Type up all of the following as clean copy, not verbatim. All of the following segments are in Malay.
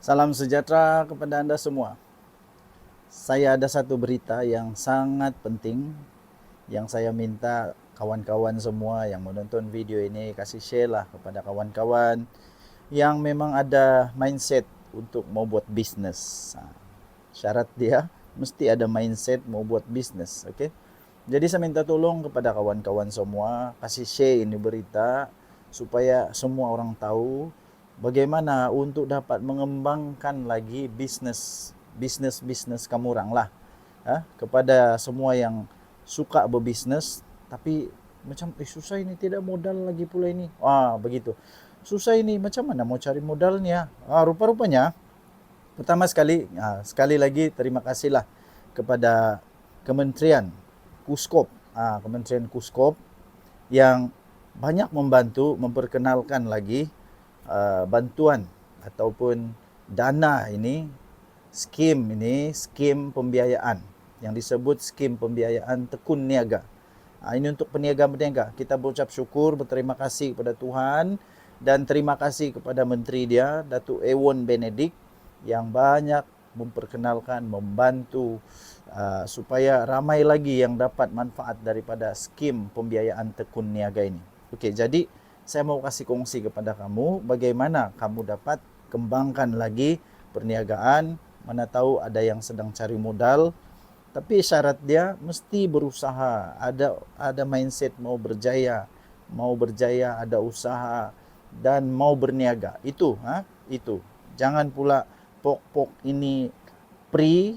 Salam sejahtera kepada Anda semua. Saya ada satu berita yang sangat penting yang saya minta kawan-kawan semua yang menonton video ini kasih share lah kepada kawan-kawan yang memang ada mindset untuk mau buat bisnes. Syarat dia mesti ada mindset mau buat bisnes, okey? Jadi saya minta tolong kepada kawan-kawan semua kasih share ini berita supaya semua orang tahu bagaimana untuk dapat mengembangkan lagi bisnes kamu orang lah. Kepada semua yang suka berbisnes tapi macam susah ini, tidak modal lagi pula ini. Begitu. Susah ini, macam mana mau cari modalnya? Rupa-rupanya pertama sekali lagi terima kasihlah kepada Kementerian Kuskop, Kementerian Kuskop yang banyak membantu memperkenalkan lagi bantuan ataupun dana ini, skim pembiayaan yang disebut skim pembiayaan tekun niaga. Ini untuk peniaga-peniaga. Kita berucap syukur, berterima kasih kepada Tuhan dan terima kasih kepada menteri dia, Datuk Ewon Benedict, yang banyak memperkenalkan, membantu supaya ramai lagi yang dapat manfaat daripada skim pembiayaan tekun niaga ini. Okey, jadi saya mau kasih kongsi kepada kamu bagaimana kamu dapat kembangkan lagi perniagaan. Mana tahu ada yang sedang cari modal, tapi syarat dia mesti berusaha, ada mindset mau berjaya, ada usaha dan mau berniaga. Itu. Jangan pula pok-pok ini free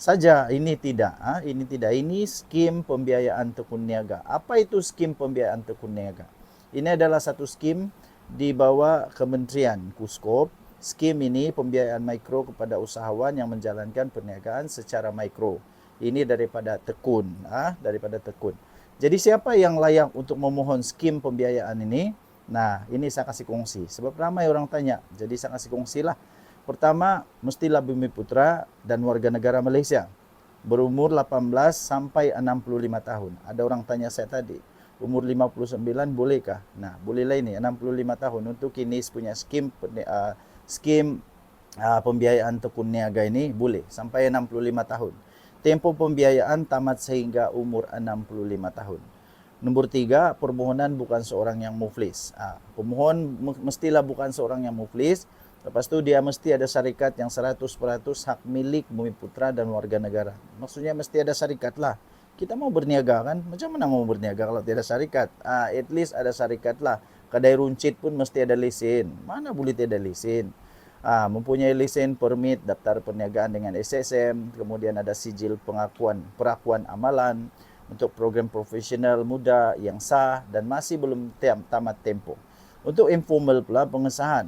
saja, ini tidak. Ini skim pembiayaan tekun niaga. Apa itu skim pembiayaan tekun niaga? Ini adalah satu skim di bawah Kementerian Kuskop. Skim ini pembiayaan mikro kepada usahawan yang menjalankan perniagaan secara mikro. Ini daripada tekun, daripada tekun. Jadi siapa yang layak untuk memohon skim pembiayaan ini? Nah, ini saya kasih kongsi. Sebab ramai orang tanya, jadi saya kasih kongsi lah. Pertama, mestilah bumi putra dan warga negara Malaysia berumur 18 sampai 65 tahun. Ada orang tanya saya tadi, umur 59 bolehkah? Nah, bolehlah ini 65 tahun untuk kini punya skim pembiayaan tekun niaga ini boleh sampai 65 tahun. Tempoh pembiayaan tamat sehingga umur 65 tahun. Nombor 3, permohonan bukan seorang yang muflis. Pemohon mestilah bukan seorang yang muflis. Lepas tu dia mesti ada syarikat yang 100% hak milik bumi putra dan warga negara. Maksudnya mesti ada syarikat lah. Kita mau berniaga kan? Macam mana mau berniaga kalau tidak ada syarikat? At least ada syarikat lah. Kedai runcit pun mesti ada lesen. Mana boleh tidak lesen? Mempunyai lesen, permit, daftar perniagaan dengan SSM, kemudian ada sijil perakuan amalan untuk program profesional muda yang sah dan masih belum tamat tempoh. Untuk informal pula pengesahan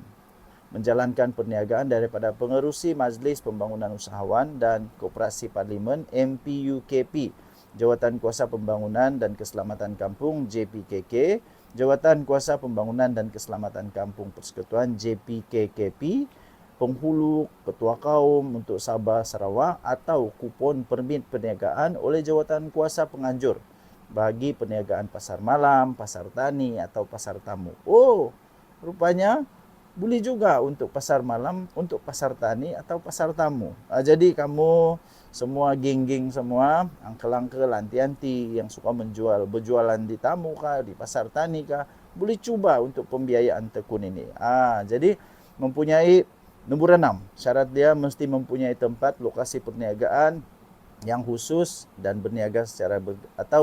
menjalankan perniagaan daripada pengerusi Majlis Pembangunan Usahawan dan Koperasi Parlimen MPUKP, Jawatan Kuasa Pembangunan dan Keselamatan Kampung JPKK, Jawatan Kuasa Pembangunan dan Keselamatan Kampung Persekutuan JPKKP, penghulu ketua kaum untuk Sabah Sarawak atau kupon permit perniagaan oleh jawatan kuasa penganjur bagi perniagaan pasar malam, pasar tani atau pasar tamu. Rupanya boleh juga untuk pasar malam, untuk pasar tani atau pasar tamu. Jadi kamu semua geng-geng semua, angkel-angkel, anti-anti yang suka berjualan di tamu kah, di pasar tani kah, boleh cuba untuk pembiayaan tekun ini. Jadi mempunyai nombor 6, syarat dia mesti mempunyai tempat lokasi perniagaan yang khusus dan berniaga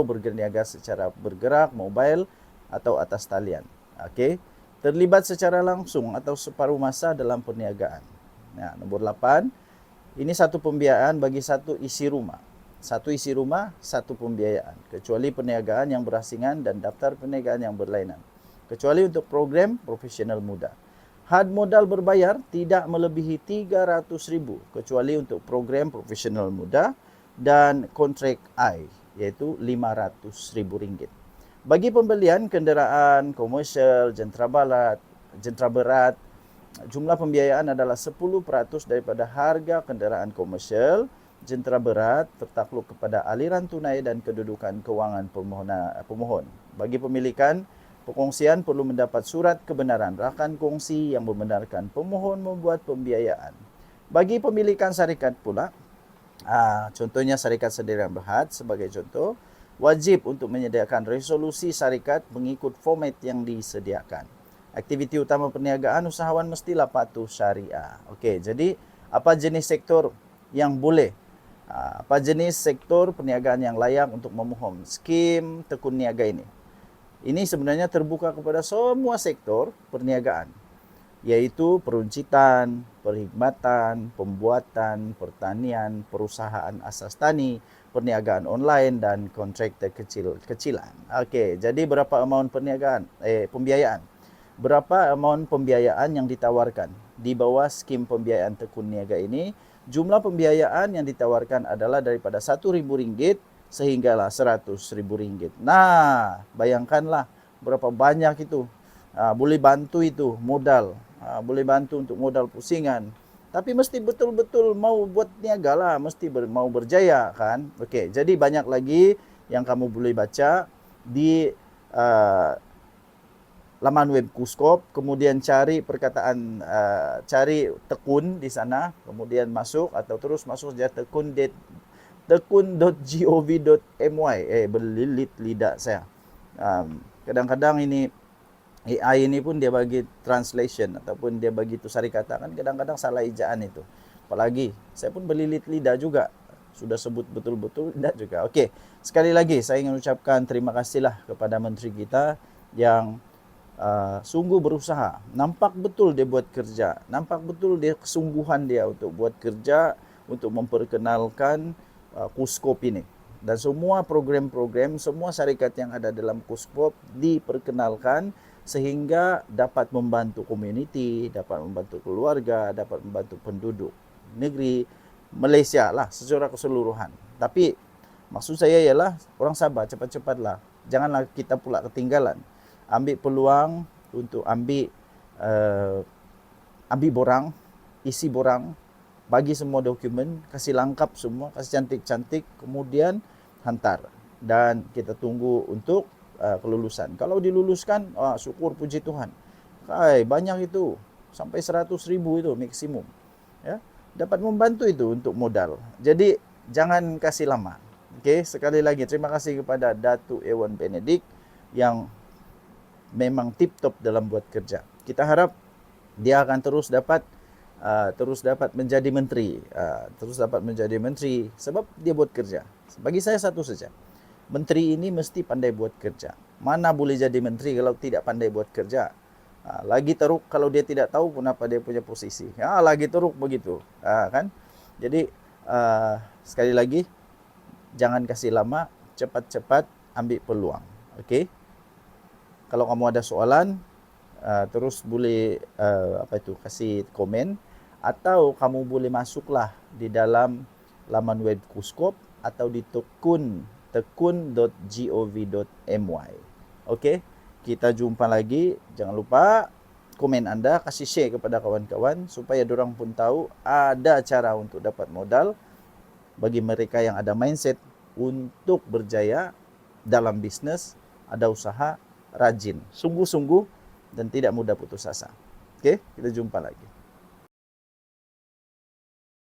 berniaga secara bergerak, mobile atau atas talian. Okey. Terlibat secara langsung atau separuh masa dalam perniagaan. Nombor 8, ini satu pembiayaan bagi satu isi rumah. Satu isi rumah, satu pembiayaan. Kecuali perniagaan yang berasingan dan daftar perniagaan yang berlainan. Kecuali untuk program profesional muda. Had modal berbayar tidak melebihi 300,000 kecuali untuk program profesional muda dan kontrak I iaitu RM500,000. Bagi pembelian kenderaan komersial, jentera berat, jumlah pembiayaan adalah 10% daripada harga kenderaan komersial, jentera berat tertakluk kepada aliran tunai dan kedudukan kewangan pemohon. Bagi pemilikan, perkongsian perlu mendapat surat kebenaran rakan kongsi yang membenarkan pemohon membuat pembiayaan. Bagi pemilikan syarikat pula, contohnya syarikat sendirian berhad sebagai contoh, wajib untuk menyediakan resolusi syarikat mengikut format yang disediakan. Aktiviti utama perniagaan, usahawan mestilah patuh syariah. Okey, jadi apa jenis sektor yang boleh? Apa jenis sektor perniagaan yang layak untuk memohon skim tekun niaga ini? Ini sebenarnya terbuka kepada semua sektor perniagaan, yaitu peruncitan, perkhidmatan, pembuatan, pertanian, perusahaan asas tani, perniagaan online dan kontraktor kecil-kecilan. Okey, jadi berapa amount pembiayaan? Berapa amount pembiayaan yang ditawarkan di bawah skim pembiayaan tekun niaga ini? Jumlah pembiayaan yang ditawarkan adalah daripada RM1.000 sehinggalah RM100.000. Nah, bayangkanlah berapa banyak itu. Boleh bantu itu modal. Boleh bantu untuk modal pusingan. Tapi mesti betul-betul mau buat niaga lah, mesti mau berjaya kan. Okey, jadi banyak lagi yang kamu boleh baca di laman web Kuskop, kemudian cari perkataan, cari tekun di sana, kemudian masuk atau terus masuk saja tekun.gov.my. Berlilit lidah saya. Kadang-kadang ini AI ini pun dia bagi translation ataupun dia bagi tusari kata kan kadang-kadang salah ejaan itu. Apalagi saya pun berlilit lidah juga. Sudah sebut betul-betul tidak juga. Okey, sekali lagi saya ingin ucapkan terima kasihlah kepada menteri kita yang sungguh berusaha. Nampak betul dia buat kerja. Nampak betul dia kesungguhan dia untuk buat kerja untuk memperkenalkan Kuskop ini. Dan semua program-program, semua syarikat yang ada dalam Kuskop diperkenalkan sehingga dapat membantu komuniti, dapat membantu keluarga, dapat membantu penduduk negeri Malaysia lah secara keseluruhan. Tapi maksud saya ialah orang sabar, cepat-cepatlah. Janganlah kita pula ketinggalan. Ambil peluang untuk ambil borang, isi borang, bagi semua dokumen, kasih lengkap semua, kasih cantik-cantik, kemudian hantar. Dan kita tunggu untuk kelulusan. Kalau diluluskan, syukur puji Tuhan. Banyak itu, sampai 100,000 itu maksimum. Ya, dapat membantu itu untuk modal. Jadi jangan kasih lama. Okey, sekali lagi terima kasih kepada Datuk Ewan Benedict yang memang tip-top dalam buat kerja. Kita harap dia akan terus dapat menjadi menteri, sebab dia buat kerja. Bagi saya satu saja. Menteri ini mesti pandai buat kerja. Mana boleh jadi menteri kalau tidak pandai buat kerja? Lagi teruk kalau dia tidak tahu kenapa dia punya posisi. Lagi teruk begitu, kan? Jadi sekali lagi jangan kasih lama, cepat-cepat ambil peluang. Okey? Kalau kamu ada soalan, terus boleh kasih komen atau kamu boleh masuklah di dalam laman web Kuskop atau di tekun.gov.my. Okey, kita jumpa lagi. Jangan lupa komen anda, kasih share kepada kawan-kawan supaya dorang pun tahu ada cara untuk dapat modal bagi mereka yang ada mindset untuk berjaya dalam bisnes, ada usaha, rajin, sungguh-sungguh dan tidak mudah putus asa. Okey, kita jumpa lagi.